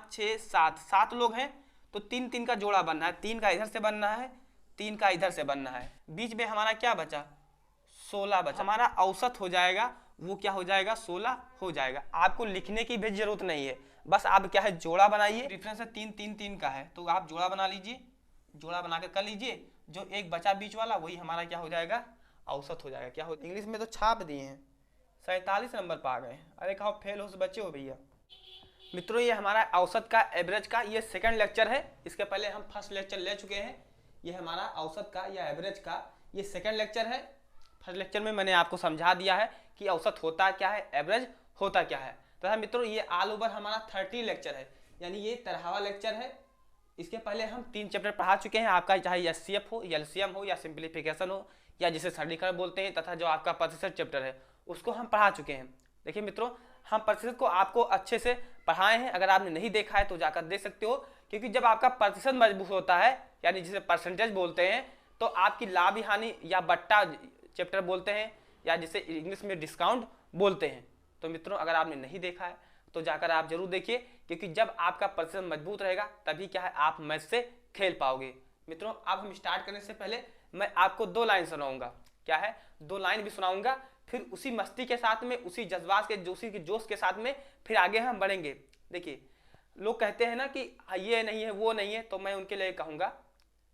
5 6 7 7 लोग हैं तो 3 3 का जोड़ा बनना है, 3 का इधर से बनना है, 3 का इधर से बनना है, बीच में हमारा क्या बचा 16 बचा। हमारा औसत हो जाएगा वो क्या हो जाएगा 16 हो जाएगा। आपको लिखने की भी जरूरत नहीं है, बस आप क्या है जोड़ा बनाइए। डिफरेंस है 3 3 3 का है तो आप जोड़ा बना लीजिए, जोड़ा बनाकर कर लीजिए, जो एक बचा बीच वाला वही हमारा क्या हो जाएगा औसत हो जाएगा। क्या हो इंग्लिश में तो छाप दिए हैं 47 नंबर पर आ गए। अरे कहो फेल हो बच्चे हो भैया। मित्रों ये हमारा औसत का एवरेज का ये सेकंड लेक्चर है, इसके पहले हम फर्स्ट लेक्चर ले चुके हैं। ये हमारा औसत का या एवरेज का ये सेकंड लेक्चर है। फर्स्ट लेक्चर में मैंने आपको समझा दिया है कि औसत होता क्या है, एवरेज होता क्या है। तथा मित्रों ये ऑल ओवर हमारा 30 लेक्चर है, यानी ये 13वां लेक्चर है। इसके पहले हम 3 चैप्टर पढ़ा चुके हैं, आपका चाहे एचसीएफ हो, एलसीएम हो या सिंप्लीफिकेशन हो या जिसे सरलीकरण बोलते हैं, तथा जो आपका प्रतिशत चैप्टर है उसको हम पढ़ा चुके हैं। देखिए मित्रों हम प्रतिशत को आपको अच्छे से पढ़ाए हैं, अगर आपने नहीं देखा है तो जाकर देख सकते हो, क्योंकि जब आपका प्रतिशत मजबूत होता है यानी जिसे परसेंटेज बोलते हैं तो आपकी लाभ हानि या बट्टा चैप्टर बोलते हैं या जिसे इंग्लिश में डिस्काउंट बोलते हैं। तो मित्रों अगर आपने नहीं देखा है तो जाकर आप जरूर देखिए, क्योंकि जब आपका प्रतिशत मजबूत रहेगा तभी क्या है आप मैथ से खेल पाओगे। मित्रों अब हम स्टार्ट करने से पहले मैं आपको 2 लाइन सुनाऊंगा, क्या है 2 लाइन भी सुनाऊंगा, फिर उसी मस्ती के साथ में उसी जज्बात के जोश के साथ में फिर आगे हम बढ़ेंगे। देखिए लोग कहते हैं ना कि ये नहीं है वो नहीं है, तो मैं उनके लिए कहूँगा,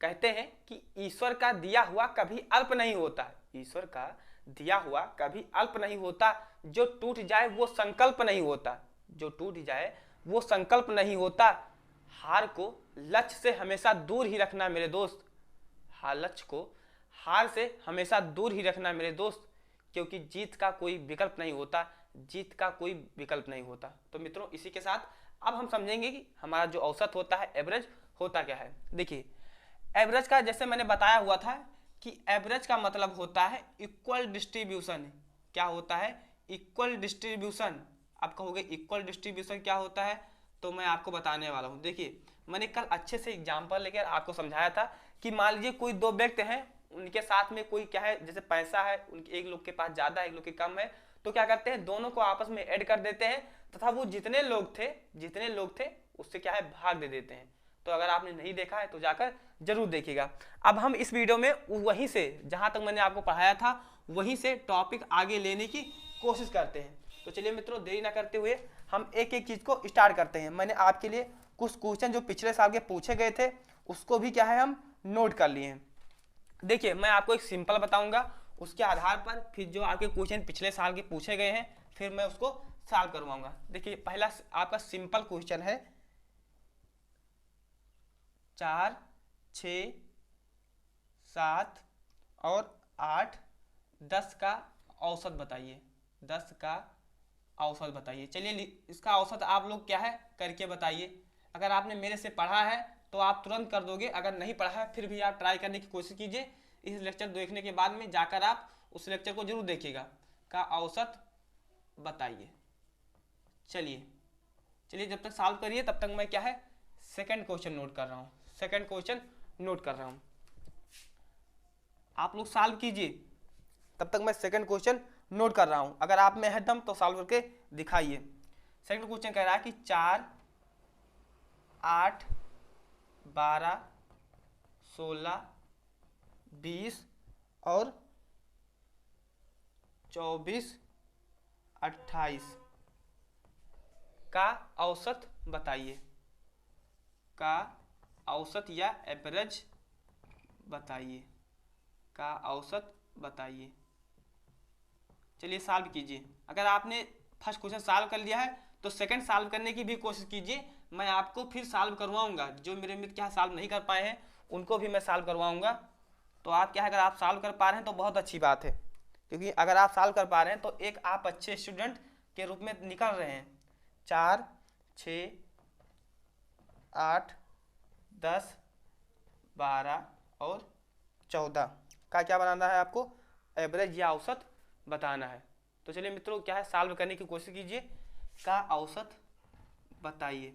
कहते हैं कि ईश्वर का दिया हुआ कभी अल्प नहीं होता, ईश्वर का दिया हुआ कभी अल्प नहीं होता, जो टूट जाए वो संकल्प नहीं होता, जो टूट जाए वो संकल्प नहीं होता, हार को लक्ष्य से हमेशा दूर ही रखना मेरे दोस्त, लक्ष्य को हार से हमेशा दूर ही रखना मेरे दोस्त, क्योंकि जीत का कोई विकल्प नहीं होता, जीत का कोई विकल्प नहीं होता। तो मित्रों इसी के साथ अब हम समझेंगे कि हमारा जो औसत होता है एवरेज होता क्या है। देखिए एवरेज का जैसे मैंने बताया हुआ था कि एवरेज का मतलब होता है इक्वल डिस्ट्रीब्यूशन। क्या होता है इक्वल डिस्ट्रीब्यूशन। आप कहोगे इक्वल डिस्ट्रीब्यूशन क्या होता है, तो मैं आपको बताने वाला हूँ। देखिए मैंने कल अच्छे से एग्जाम्पल लेकर आपको समझाया था कि मान लीजिए कोई 2 व्यक्ति हैं, उनके साथ में कोई क्या है जैसे पैसा है, उनके एक लोग के पास ज्यादा है एक लोग के कम है, तो क्या करते हैं दोनों को आपस में ऐड कर देते हैं तथा वो जितने लोग थे उससे क्या है भाग दे देते हैं। तो अगर आपने नहीं देखा है तो जाकर जरूर देखिएगा। अब हम इस वीडियो में वहीं से जहां तक मैंने आपको पढ़ाया था वहीं से टॉपिक आगे लेने की कोशिश करते हैं। तो चलिए मित्रों देरी ना करते हुए हम एक एक चीज को स्टार्ट करते हैं। मैंने आपके लिए कुछ क्वेश्चन जो पिछले साल के पूछे गए थे उसको भी क्या है हम नोट कर लिए हैं। देखिए मैं आपको एक सिंपल बताऊंगा, उसके आधार पर फिर जो आपके क्वेश्चन पिछले साल के पूछे गए हैं फिर मैं उसको सॉल्व करवाऊंगा। देखिए पहला आपका सिंपल क्वेश्चन है 4 6 7 और 8 10 का औसत बताइए, 10 का औसत बताइए। चलिए इसका औसत आप लोग क्या है करके बताइए। अगर आपने मेरे से पढ़ा है तो आप तुरंत कर दोगे, अगर नहीं पढ़ा है फिर भी आप ट्राई करने की कोशिश कीजिए। इस लेक्चर देखने के बाद में जाकर आप उस लेक्चर को जरूर देखिएगा। का औसत बताइए। चलिए जब तक सॉल्व करिए तब तक मैं क्या है सेकंड क्वेश्चन नोट कर रहा हूँ, सेकंड क्वेश्चन नोट कर रहा हूँ। आप लोग सॉल्व कीजिए तब तक मैं सेकंड क्वेश्चन नोट कर रहा हूँ। अगर आप में है दम तो सॉल्व करके दिखाइए। सेकंड क्वेश्चन कह रहा है कि 4 8 12 16 20 और 24 28 का औसत बताइए, का औसत या एवरेज बताइए, का औसत बताइए। चलिए सॉल्व कीजिए। अगर आपने फर्स्ट क्वेश्चन सॉल्व कर लिया है तो सेकंड सॉल्व करने की भी कोशिश कीजिए। मैं आपको फिर सॉल्व करवाऊंगा, जो मेरे मित्र क्या सॉल्व नहीं कर पाए हैं उनको भी मैं सॉल्व करवाऊंगा। तो आप क्या है अगर आप सॉल्व कर पा रहे हैं तो बहुत अच्छी बात है, क्योंकि अगर आप सॉल्व कर पा रहे हैं तो एक आप अच्छे स्टूडेंट के रूप में निकल रहे हैं। 4 6 8 10 12 और 14 का क्या बनाना है आपको एवरेज या औसत बताना है। तो चलिए मित्रों क्या है सॉल्व करने की कोशिश कीजिए। का औसत बताइए।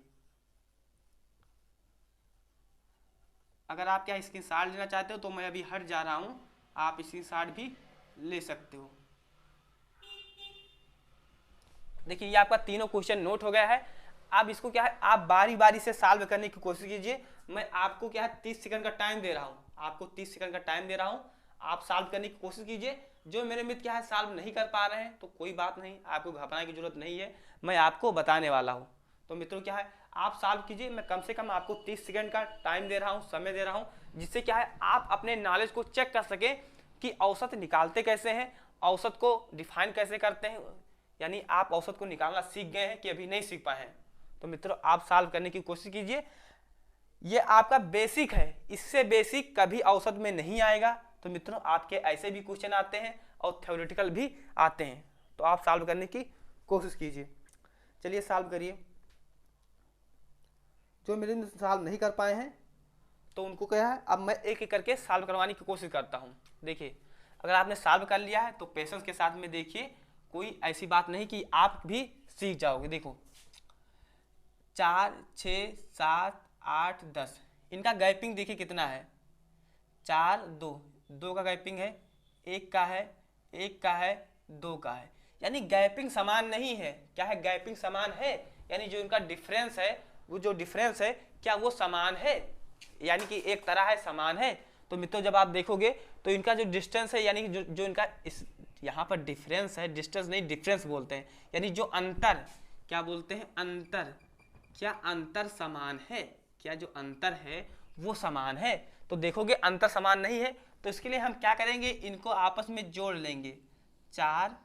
अगर आप क्या स्क्रीनशॉट लेना चाहते हो तो मैं अभी हट जा रहा हूं, आप स्क्रीनशॉट भी ले सकते हो। देखिए ये आपका तीनों क्वेश्चन नोट हो गया है। आप इसको क्या है, आप बारी बारी से सॉल्व करने की कोशिश कीजिए। मैं आपको क्या है 30 सेकंड का टाइम दे रहा हूँ, आपको 30 सेकंड का टाइम दे रहा हूँ, आप सॉल्व करने की कोशिश कीजिए। जो मेरे मित्र क्या है सॉल्व नहीं कर पा रहे हैं तो कोई बात नहीं, आपको घबराने की जरूरत नहीं है, मैं आपको बताने वाला हूँ। तो मित्रों क्या है, आप सॉल्व कीजिए। मैं कम से कम आपको 30 सेकंड का टाइम दे रहा हूँ, समय दे रहा हूँ, जिससे क्या है आप अपने नॉलेज को चेक कर सकें कि औसत निकालते कैसे हैं, औसत को डिफाइन कैसे करते हैं, यानी आप औसत को निकालना सीख गए हैं कि अभी नहीं सीख पाए हैं। तो मित्रों आप सॉल्व करने की कोशिश कीजिए। ये आपका बेसिक है, इससे बेसिक कभी औसत में नहीं आएगा। तो मित्रों आपके ऐसे भी क्वेश्चन आते हैं और थ्योरेटिकल भी आते हैं, तो आप सॉल्व करने की कोशिश कीजिए। चलिए सॉल्व करिए। जो मेरे सॉल्व नहीं कर पाए हैं तो उनको क्या है, अब मैं एक एक करके सॉल्व करवाने की कोशिश करता हूँ। देखिए अगर आपने सॉल्व कर लिया है तो पेशेंस के साथ में देखिए, कोई ऐसी बात नहीं कि आप भी सीख जाओगे। देखो 4 6 7 8 10, इनका गैपिंग देखिए कितना है, 4 2, 2 का गैपिंग है, 1 का है, 1 का है, 2 का है, यानी गैपिंग समान नहीं है। क्या है, गैपिंग समान है, यानी जो इनका डिफरेंस है, वो जो डिफरेंस है क्या वो समान है, यानी कि एक तरह है, समान है। तो मित्रों जब आप देखोगे तो इनका जो डिस्टेंस है, यानी कि जो इनका इस यहाँ पर डिफरेंस है, डिस्टेंस नहीं डिफरेंस बोलते हैं, यानी जो अंतर, क्या बोलते हैं, अंतर, क्या अंतर समान है, क्या जो अंतर है वो समान है। तो देखोगे अंतर समान नहीं है, तो इसके लिए हम क्या करेंगे, इनको आपस में जोड़ लेंगे, 4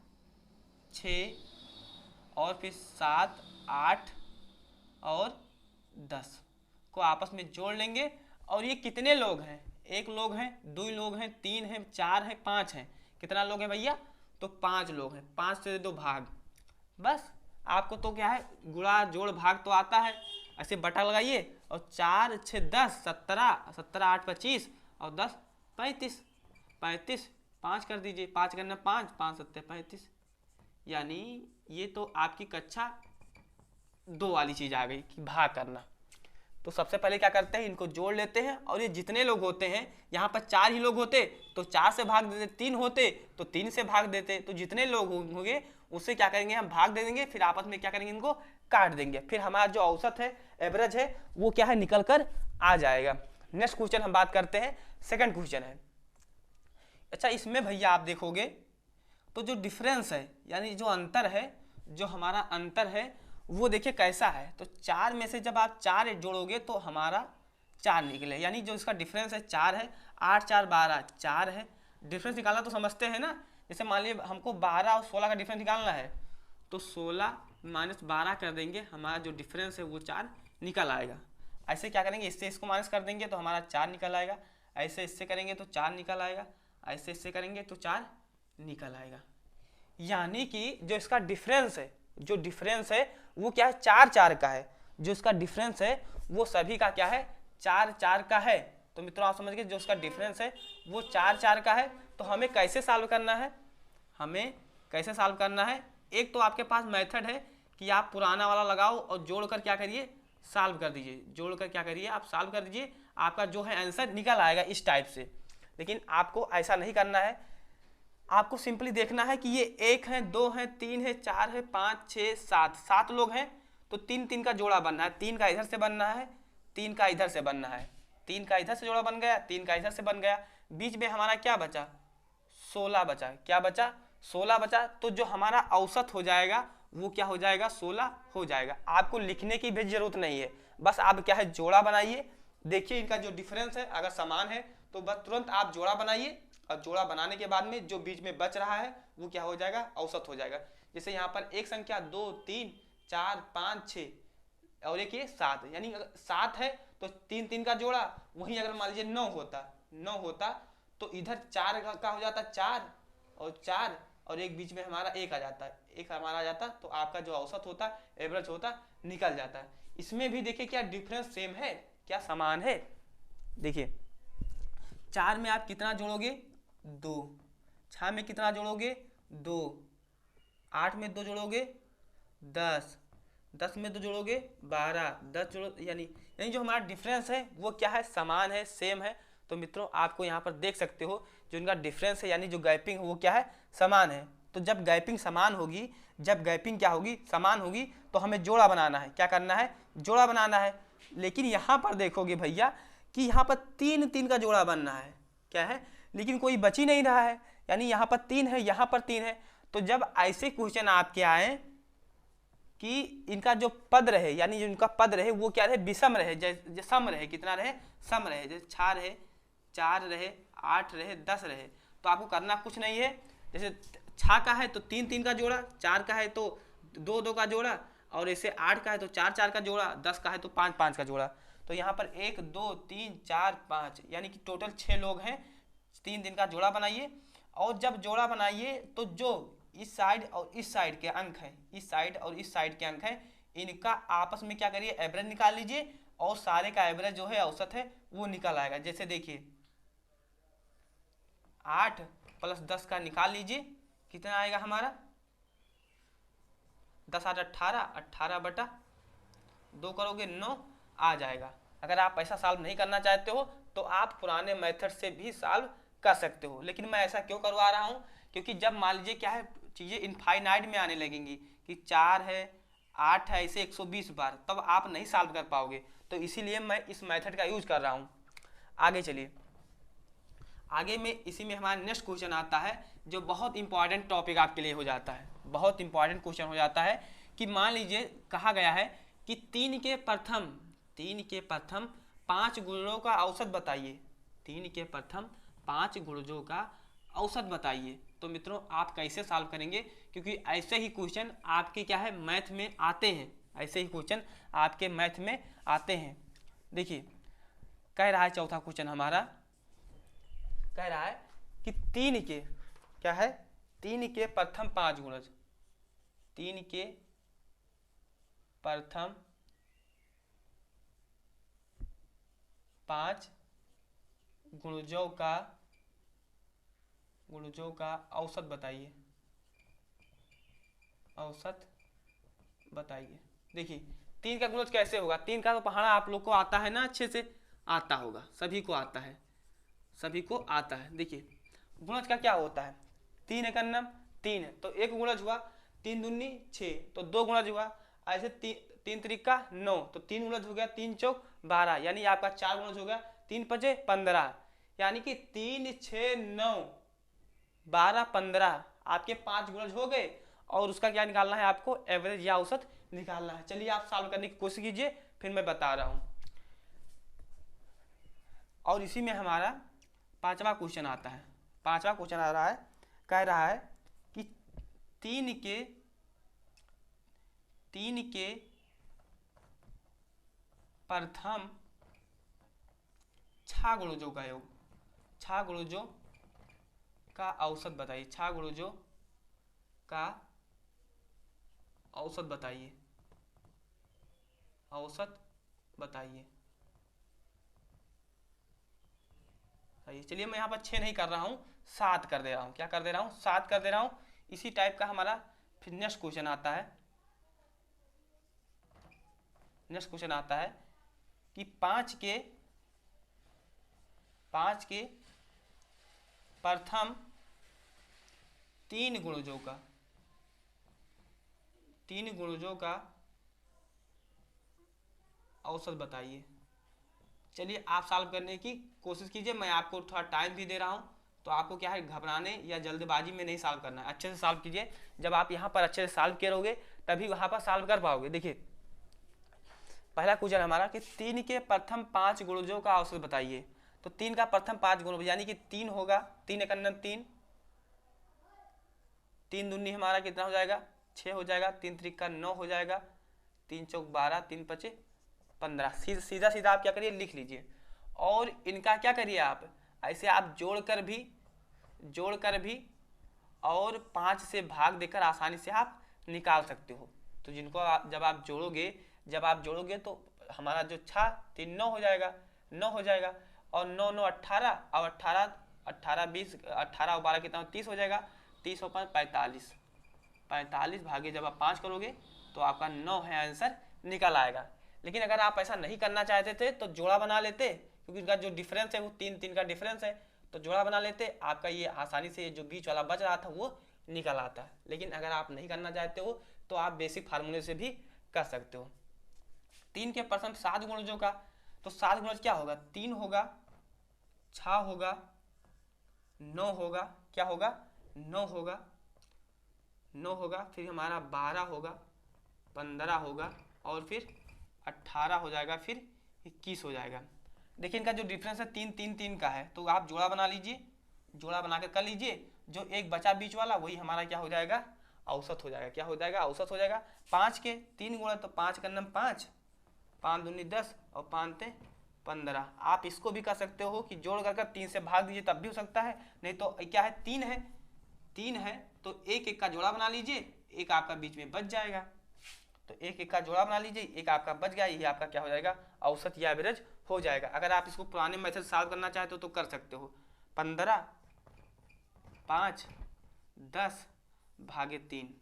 6 और फिर 7 8 और 10 को आपस में जोड़ लेंगे। और ये कितने लोग हैं, 1 लोग हैं, 2 लोग हैं, 3 हैं, 4 हैं, 5 हैं, कितना लोग हैं भैया, तो 5 लोग हैं। 5 से 2 भाग, बस आपको तो क्या है गुणा जोड़ भाग तो आता है, ऐसे बटा लगाइए और 4 6 10 17 17 8 25 और 10 35 35, 5 कर दीजिए, 5 करना 5 5 7 35, यानी ये तो आपकी कक्षा 2 वाली चीज आ गई कि भाग करना। तो सबसे पहले क्या करते हैं, इनको जोड़ लेते हैं, और ये जितने लोग होते हैं, यहाँ पर 4 ही लोग होते तो 4 से भाग देते, 3 होते तो 3 से भाग देते, तो जितने लोग होंगे उससे क्या करेंगे, हम भाग दे देंगे, फिर आपस में क्या करेंगे, इनको काट देंगे, फिर हमारा जो औसत है, एवरेज है, वो क्या है निकल कर आ जाएगा। नेक्स्ट क्वेश्चन हम बात करते हैं, सेकंड क्वेश्चन है। अच्छा इसमें भैया आप देखोगे तो जो डिफरेंस है, यानी जो अंतर है, जो हमारा अंतर है वो देखिए कैसा है। तो 4 में से जब आप 4 जोड़ोगे तो हमारा 4 निकले, यानी जो इसका डिफरेंस है 4 है, 8 4 12 4 है। डिफरेंस निकालना तो समझते हैं ना, जैसे मान लीजिए हमको 12 और 16 का डिफरेंस निकालना है, तो 16 माइनस 12 कर देंगे, हमारा जो डिफरेंस है वो 4 निकल आएगा। ऐसे क्या करेंगे, इससे इसको माइनस कर देंगे तो हमारा 4 निकल आएगा, ऐसे इससे करेंगे तो 4 निकल आएगा, ऐसे इससे करेंगे तो 4 निकल आएगा। यानी कि जो इसका डिफरेंस है, जो डिफरेंस है वो क्या है, 4 4 का है, जो इसका डिफरेंस है वो सभी का क्या है, 4 4 का है। तो मित्रों आप समझ गए, जो इसका डिफरेंस है वो 4 4 का है। तो हमें कैसे सॉल्व करना है, हमें कैसे सॉल्व करना है, एक तो आपके पास मेथड है कि आप पुराना वाला लगाओ और जोड़कर क्या करिए, सॉल्व कर दीजिए, जोड़कर क्या करिए आप सॉल्व कर दीजिए, आपका जो है आंसर निकल आएगा इस टाइप से। लेकिन आपको ऐसा नहीं करना है, आपको सिंपली देखना है कि ये 1 है, 2 है, 3 है, 4 है, 5 6 7, 7 लोग हैं, तो 3 3 का जोड़ा बनना है, 3 का इधर से बनना है, 3 का इधर से बनना है, 3 का इधर से जोड़ा बन गया, 3 का इधर से बन गया, बीच में हमारा क्या बचा, 16 बचा, क्या बचा, 16 बचा। तो जो हमारा औसत हो जाएगा वो क्या हो जाएगा, 16 हो जाएगा। आपको लिखने की भी जरूरत नहीं है, बस आप क्या है जोड़ा बनाइए, देखिए इनका जो डिफरेंस है अगर समान है तो बस तुरंत आप जोड़ा बनाइए, और जोड़ा बनाने के बाद में जो बीच में बच रहा है वो क्या हो जाएगा, औसत हो जाएगा। जैसे यहाँ पर एक संख्या 2 3 4 5 6 और एक ये 7, यानी अगर 7 है तो 3 3 का जोड़ा, वहीं अगर मान लीजिए 9 होता तो इधर 4 का हो जाता 4 और 4 और एक बीच में हमारा 1 आ जाता है, 1 हमारा आ जाता, तो आपका जो औसत होता एवरेज होता निकल जाता है। इसमें भी देखिए क्या डिफरेंस सेम है, क्या समान है। देखिए 4 में आप कितना जोड़ोगे, 2, 6 में कितना जोड़ोगे, 2, 8 में 2 जोड़ोगे 10, 10 में 2 जोड़ोगे 12, 10 जोड़ो, यानी जो हमारा डिफरेंस है वो क्या है, समान है, सेम है। तो मित्रों आपको यहाँ पर देख सकते हो जो इनका डिफरेंस है, यानी जो गैपिंग है वो क्या है, समान है। तो जब गैपिंग समान होगी, जब गैपिंग क्या होगी, समान होगी, तो हमें जोड़ा बनाना है। क्या करना है, जोड़ा बनाना है। लेकिन यहाँ पर देखोगे भैया कि यहाँ पर 3 3 का जोड़ा बनना है, क्या है, लेकिन कोई बच ही नहीं रहा है, यानी यहाँ पर 3 है, यहाँ पर 3 है। तो जब ऐसे क्वेश्चन आपके आए कि इनका जो पद रहे, यानी जो इनका पद रहे वो क्या रहे, विषम रहे, जैसे सम रहे, कितना रहे, सम रहे, जैसे 6 रहे, 4 रहे, 8 रहे, 10 रहे, तो आपको करना कुछ नहीं है। जैसे 6 का है तो 3 3 का जोड़ा, 4 का है तो 2 2 का जोड़ा, और ऐसे 8 का है तो 4 4 का जोड़ा, 10 का है तो 5 5 का जोड़ा। तो यहाँ पर 1 2 3 4 5 यानी कि टोटल 6 लोग हैं। 3 3 का जोड़ा बनाइए, और जब जोड़ा बनाइए तो जो इस साइड और इस साइड के अंक हैं, इस साइड और इस साइड के अंक हैं, इनका आपस में क्या करिए, एवरेज निकाल लीजिए, और सारे का एवरेज जो है, औसत है, वो निकल आएगा। जैसे देखिए 8 + 10 का निकाल लीजिए, कितना आएगा हमारा, 10 8 18, 18/2 करोगे 9 आ जाएगा। अगर आप ऐसा सॉल्व नहीं करना चाहते हो तो आप पुराने मेथड से भी सॉल्व कर सकते हो, लेकिन मैं ऐसा क्यों करवा रहा हूँ, क्योंकि जब मान लीजिए क्या है, चीज़ें इनफाइनाइट में आने लगेंगी कि 4 है, 8 है, ऐसे 120 बार, तब आप नहीं सॉल्व कर पाओगे। तो इसीलिए मैं इस मेथड का यूज कर रहा हूँ। आगे चलिए, आगे में इसी में हमारा नेक्स्ट क्वेश्चन आता है, जो बहुत इंपॉर्टेंट टॉपिक आपके लिए हो जाता है, बहुत इंपॉर्टेंट क्वेश्चन हो जाता है कि मान लीजिए कहा गया है कि 3 के प्रथम 5 गुणजों का औसत बताइए। 3 के प्रथम 5 गुणजों का औसत बताइए। तो मित्रों आप कैसे सॉल्व करेंगे, क्योंकि ऐसे ही क्वेश्चन आपके क्या है, मैथ में आते हैं, ऐसे ही क्वेश्चन आपके मैथ में आते हैं। देखिए कह रहा है, चौथा क्वेश्चन हमारा कह रहा है कि 3 के क्या है, 3 के प्रथम 5 गुणज, 3 के प्रथम 5 गुणजों का औसत बताइए, औसत बताइए। देखिए 3 का गुणज कैसे होगा, 3 का तो पढ़ना आप लोग को आता है ना, अच्छे से आता होगा, सभी को आता है, सभी को आता है। देखिए गुणज का क्या होता है, 3 एकम 3 तो 1 गुणज हुआ, 3 दूनी 6 तो 2 गुणज हुआ, ऐसे 3 त्रिका 9 तो 3 गुणज हो गया, 3 चौक 12 यानी आपका 4 गुणज हो गया, 3 पचे 15 यानी कि 3 6 9 12 15 आपके 5 गुणज हो गए, और उसका क्या निकालना है आपको, एवरेज या औसत निकालना है। चलिए आप सॉल्व करने की कोशिश कीजिए, फिर मैं बता रहा हूं। और इसी में हमारा 5वां क्वेश्चन आता है। 5वां क्वेश्चन आ रहा है, कह रहा है कि 3 के प्रथम 6 गुणजों का योग, 6 गुणजों का औसत बताइए, 6 गुणजों का औसत बताइए, औसत बताइए। चलिए मैं यहाँ पर 6 नहीं कर रहा हूँ, 7 कर दे रहा हूँ। क्या कर दे रहा हूँ, 7 कर दे रहा हूँ। इसी टाइप का हमारा फिर नेक्स्ट क्वेश्चन आता है, नेक्स्ट क्वेश्चन आता है कि 5 के प्रथम 3 गुणजों का, 3 गुणजों का औसत बताइए। चलिए आप सॉल्व करने की कोशिश कीजिए, मैं आपको थोड़ा टाइम भी दे रहा हूँ, तो आपको क्या है, घबराने या जल्दबाजी में नहीं सॉल्व करना है, अच्छे से सॉल्व कीजिए। जब आप यहाँ पर अच्छे से सॉल्व करोगे तभी वहाँ पर सॉल्व कर पाओगे। देखिए पहला क्वेश्चन हमारा कि 3 के प्रथम 5 गुणजों का औसत बताइए। तो 3 का प्रथम 5 गुण यानी कि 3 होगा, 3 एकम 3, 3 दूनी हमारा कितना हो जाएगा, 6 हो जाएगा, 3 त्रिका 9 हो जाएगा, 3 चौक 12, 3 पचे 15। सीधा सीधा आप क्या करिए, लिख लीजिए। और इनका क्या करिए, आप ऐसे आप जोड़कर भी और 5 से भाग देकर आसानी से आप निकाल सकते हो। तो जिनको जब आप जोड़ोगे तो हमारा जो 6 3 9 हो जाएगा, 9 हो जाएगा, और 9 9 18, और 18 20 18 और 12 कितना 30 हो जाएगा, 30 और 5 45, 45 भागे जब आप 5 करोगे तो आपका 9 है आंसर निकल आएगा। लेकिन अगर आप ऐसा नहीं करना चाहते थे तो जोड़ा बना लेते, क्योंकि इनका जो डिफरेंस है वो 3 3 का डिफरेंस है, तो जोड़ा बना लेते, आपका ये आसानी से जो बीच वाला बच रहा था वो निकल आता है। लेकिन अगर आप नहीं करना चाहते हो तो आप बेसिक फार्मूले से भी कर सकते हो। 3 के परसेंट 7 गुणजों का, तो 7 गुणज क्या होगा, 3 होगा, 6 होगा, 9 होगा, क्या होगा, 9 होगा, 9 होगा, फिर हमारा 12 होगा, 15 होगा और फिर 18 हो जाएगा, फिर 21 हो जाएगा। देखिए इनका जो डिफरेंस है 3 3 3 का है, तो आप जोड़ा बना लीजिए, जोड़ा बना कर लीजिए, जो एक बचा बीच वाला वही हमारा क्या हो जाएगा, औसत हो जाएगा। क्या हो जाएगा, औसत हो जाएगा। 5 के 3 गुणा, तो 5 का नम 5, 5 दूनी 10 और 5 ते 15। आप इसको भी कर सकते हो कि जोड़ कर 3 से भाग दीजिए, तब भी हो सकता है। नहीं तो क्या है, 3 है, 3 है तो एक एक का जोड़ा बना लीजिए, एक आपका बीच में बच जाएगा। तो एक एक का जोड़ा बना लीजिए, एक आपका बच गया, ये आपका क्या हो जाएगा, औसत या एवरेज हो जाएगा। अगर आप इसको पुराने मेथड सॉल्व करना चाहते हो तो कर सकते हो। 15, 5, 10 भागे 3,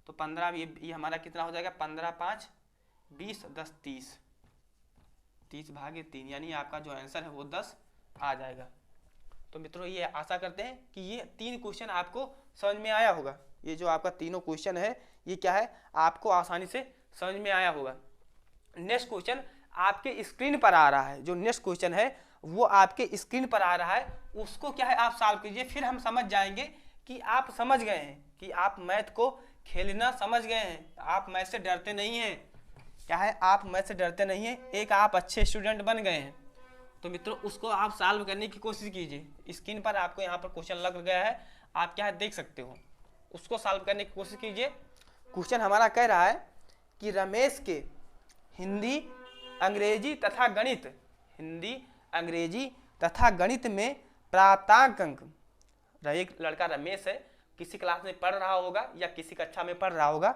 तो 15, ये हमारा कितना हो जाएगा, 15, 5, 20, 10, 30, 30 भागे 3, यानी आपका जो आंसर है वो 10 आ जाएगा। तो मित्रों ये आशा करते हैं कि ये 3 क्वेश्चन आपको समझ में आया होगा। ये जो आपका तीनों क्वेश्चन है ये क्या है, आपको आसानी से समझ में आया होगा। नेक्स्ट क्वेश्चन आपके स्क्रीन पर आ रहा है, जो नेक्स्ट क्वेश्चन है वो आपके स्क्रीन पर आ रहा है, उसको क्या है आप सॉल्व कीजिए, फिर हम समझ जाएंगे कि आप समझ गए हैं, कि आप मैथ को खेलना समझ गए हैं, आप मैथ से डरते नहीं हैं। क्या है, आप मैथ से डरते नहीं हैं, एक आप अच्छे स्टूडेंट बन गए हैं। तो मित्रों उसको आप सॉल्व करने की कोशिश कीजिए। स्क्रीन पर आपको यहाँ पर क्वेश्चन लग गया है, आप क्या है देख सकते हो, उसको सॉल्व करने की कोशिश कीजिए। क्वेश्चन हमारा कह रहा है कि रमेश के हिंदी, अंग्रेजी तथा गणित, हिंदी, अंग्रेजी तथा गणित में प्राप्तांक अंक, एक लड़का रमेश है, किसी क्लास में पढ़ रहा होगा या किसी कक्षा में पढ़ रहा होगा,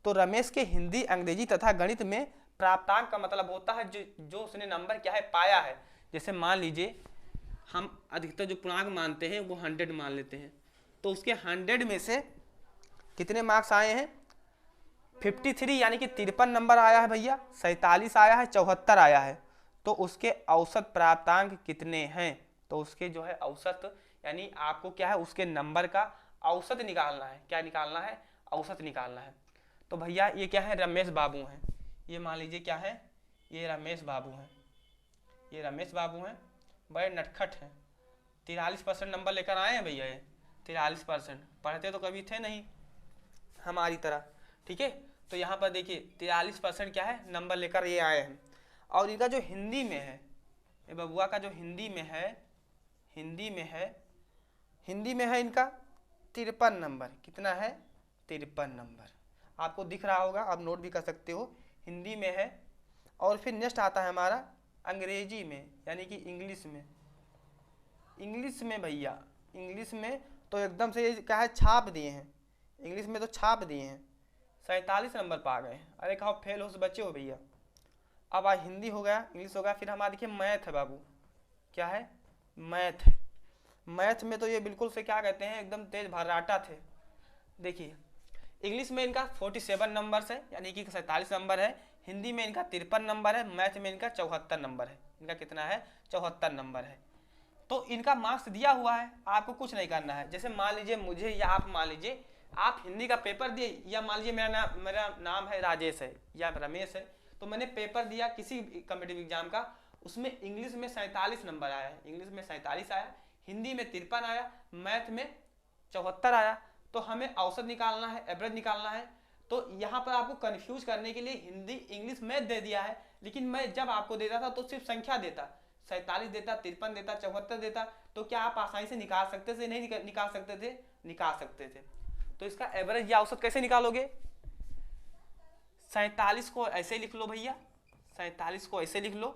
तो रमेश के हिंदी, अंग्रेजी तथा गणित में प्राप्तांक का मतलब होता है जो उसने नंबर क्या है पाया है। जैसे मान लीजिए हम अधिकतर जो पूर्णांक मानते हैं वो 100 मान लेते हैं, तो उसके 100 में से कितने मार्क्स आए हैं, 53 यानी कि 53 नंबर आया है भैया, 47 आया है, 74 आया है, तो उसके औसत प्राप्तांक कितने हैं। तो उसके जो है औसत, यानी आपको क्या है उसके नंबर का औसत निकालना है। क्या निकालना है, औसत निकालना है। तो भैया ये क्या है, रमेश बाबू हैं, ये मान लीजिए क्या है, ये रमेश बाबू हैं, ये रमेश बाबू हैं, बड़े नटखट हैं, 43% नंबर लेकर आए हैं भैया, ये 43%, पढ़ते तो कभी थे नहीं हमारी तरह, ठीक है। तो यहाँ पर देखिए 43% क्या है नंबर लेकर ये आए हैं। और इनका जो हिंदी में है, ये बबुआ का जो हिंदी में है, हिंदी में है इनका 53 नंबर, कितना है, 53 नंबर, आपको दिख रहा होगा, आप नोट भी कर सकते हो, हिंदी में है। और फिर नेक्स्ट आता है हमारा अंग्रेजी में, यानी कि इंग्लिश में, इंग्लिश में भैया, इंग्लिश में तो एकदम से ये क्या है छाप दिए हैं, इंग्लिश में तो छाप दिए हैं, 47 नंबर पा गए। अरे कहो फेल हो बच्चे हो भैया। अब आज हिंदी हो गया, इंग्लिश हो गया, फिर हमारा देखिए मैथ है बाबू, क्या है, मैथ है। मैथ में तो ये बिल्कुल से क्या कहते हैं एकदम तेज भर्राटा थे। देखिए इंग्लिश में इनका 47 नंबर है, यानी कि 47 नंबर है, हिंदी में इनका 53 नंबर है, मैथ में इनका 74 नंबर है। इनका कितना है, 74 नंबर है। तो इनका मार्क्स दिया हुआ है, आपको कुछ नहीं करना है। जैसे मान लीजिए मुझे या आप मान लीजिए आप हिंदी का पेपर दिए, या मान लीजिए मेरा नाम है राजेश है या रमेश है, तो मैंने पेपर दिया किसी कॉम्पिटिटिव एग्जाम का, उसमें इंग्लिश में 47 नंबर आया है, इंग्लिश में 47 आया, हिंदी में 53 आया, मैथ में 74 आया, तो हमें औसत निकालना है, एवरेज निकालना है। तो यहाँ पर आपको कंफ्यूज करने के लिए हिंदी, इंग्लिश, मैथ दे दिया है, लेकिन मैं जब आपको देता था तो सिर्फ संख्या देता, 47 देता, 53 देता, 74 देता, तो क्या आप आसानी से निकाल सकते थे, नहीं निकाल सकते थे, निकाल सकते थे। तो इसका एवरेज या औसत कैसे निकालोगे, 47 को ऐसे लिख लो भैया, 47 को ऐसे लिख लो,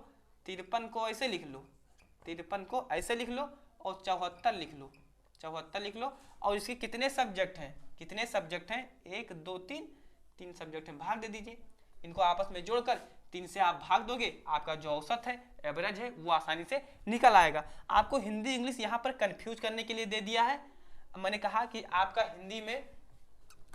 53 को ऐसे लिख लो, 53 को ऐसे लिख लो, और 74 लिख लो, 74 लिख लो। और इसके कितने सब्जेक्ट हैं, कितने सब्जेक्ट हैं, 1 2 3 सब्जेक्ट हैं, भाग दे दीजिए। इनको आपस में जोड़कर 3 से आप भाग दोगे, आपका जो औसत है, एवरेज है, वो आसानी से निकल आएगा। आपको हिंदी इंग्लिश यहाँ पर कंफ्यूज करने के लिए दे दिया है। मैंने कहा कि आपका हिंदी में,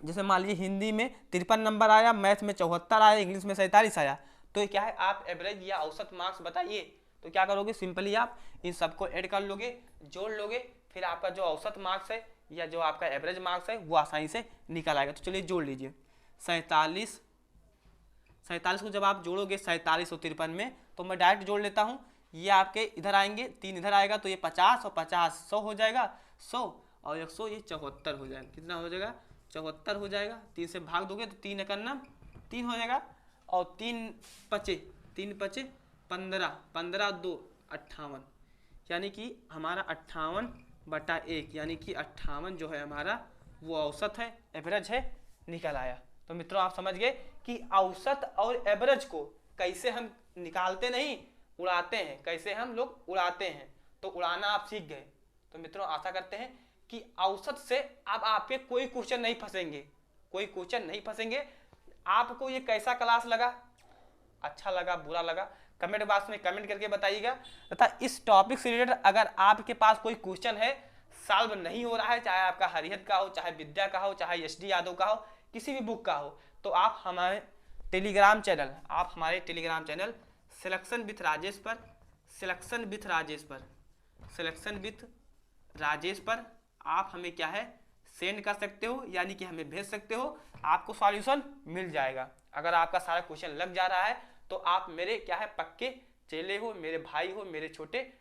जैसे मान लीजिए हिंदी में 53 नंबर आया, मैथ में 74 आया, इंग्लिश में 47 आया, तो क्या है आप एवरेज या औसत मार्क्स बताइए। तो क्या करोगे, सिंपली आप इन सबको ऐड कर लोगे, जोड़ लोगे, फिर आपका जो औसत मार्क्स है या जो आपका एवरेज मार्क्स है वो आसानी से निकल आएगा। तो चलिए जोड़ लीजिए 47 को जब आप जोड़ोगे 4753 में, तो मैं डायरेक्ट जोड़ लेता हूँ। ये आपके इधर आएंगे, 3 इधर आएगा, तो ये 50 और 50 100 हो जाएगा, 100 और 100 ये 74 हो जाएगा। कितना हो जाएगा? 74 हो जाएगा। 3 से भाग दोगे तो 3 एकन्ना 3 हो जाएगा, और 3 पचे 15, 15 2 58, यानी कि हमारा 58/1, यानी कि 58 जो है हमारा वो औसत है, एवरेज है, निकल आया। तो मित्रों आप समझ गए कि औसत और एवरेज को कैसे हम निकालते नहीं, उड़ाते हैं, कैसे हम लोग उड़ाते हैं। तो उड़ाना आप सीख गए। तो मित्रों आशा करते हैं कि औसत से अब आपके कोई क्वेश्चन नहीं फंसेंगे, कोई क्वेश्चन नहीं फंसेंगे। आपको ये कैसा क्लास लगा, अच्छा लगा, बुरा लगा, कमेंट बॉक्स में कमेंट करके बताइएगा। तथा इस टॉपिक से रिलेटेड अगर आपके पास कोई क्वेश्चन है, सॉल्व नहीं हो रहा है, चाहे आपका हरिहत का हो, चाहे विद्या का हो, चाहे एसडी यादव का हो, किसी भी बुक का हो, तो आप हमारे Telegram channel selection with Rajesh पर आप हमें क्या है सेंड कर सकते हो, यानी कि हमें भेज सकते हो। आपको सॉल्यूशन मिल जाएगा। अगर आपका सारा क्वेश्चन लग जा रहा है तो आप मेरे क्या है पक्के चेले हो, मेरे भाई हो, मेरे छोटे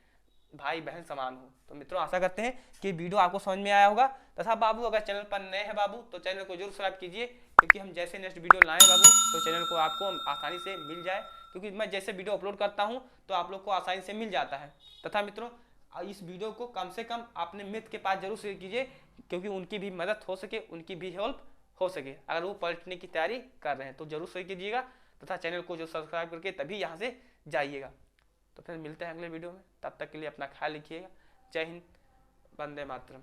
भाई बहन समान हो। तो मित्रों आशा करते हैं कि वीडियो आपको समझ में आया होगा। तथा बाबू अगर चैनल पर नए हैं बाबू, तो चैनल को जरूर सब्सक्राइब कीजिए, क्योंकि हम जैसे नेक्स्ट वीडियो लाएं बाबू तो चैनल को आपको आसानी से मिल जाए, क्योंकि मैं जैसे वीडियो अपलोड करता हूं तो आप लोग को आसानी से मिल जाता है। तथा मित्रों इस वीडियो को कम से कम अपने मित्र के पास जरूर शेयर कीजिए, क्योंकि उनकी भी मदद हो सके, उनकी भी हेल्प हो सके। अगर वो पलटने की तैयारी कर रहे हैं तो जरूर शेयर कीजिएगा, तथा चैनल को जो सब्सक्राइब करके तभी यहाँ से जाइएगा। तो फिर मिलते हैं अगले वीडियो में, तब तक के लिए अपना ख्याल रखिएगा। जय हिंद, वंदे मातरम।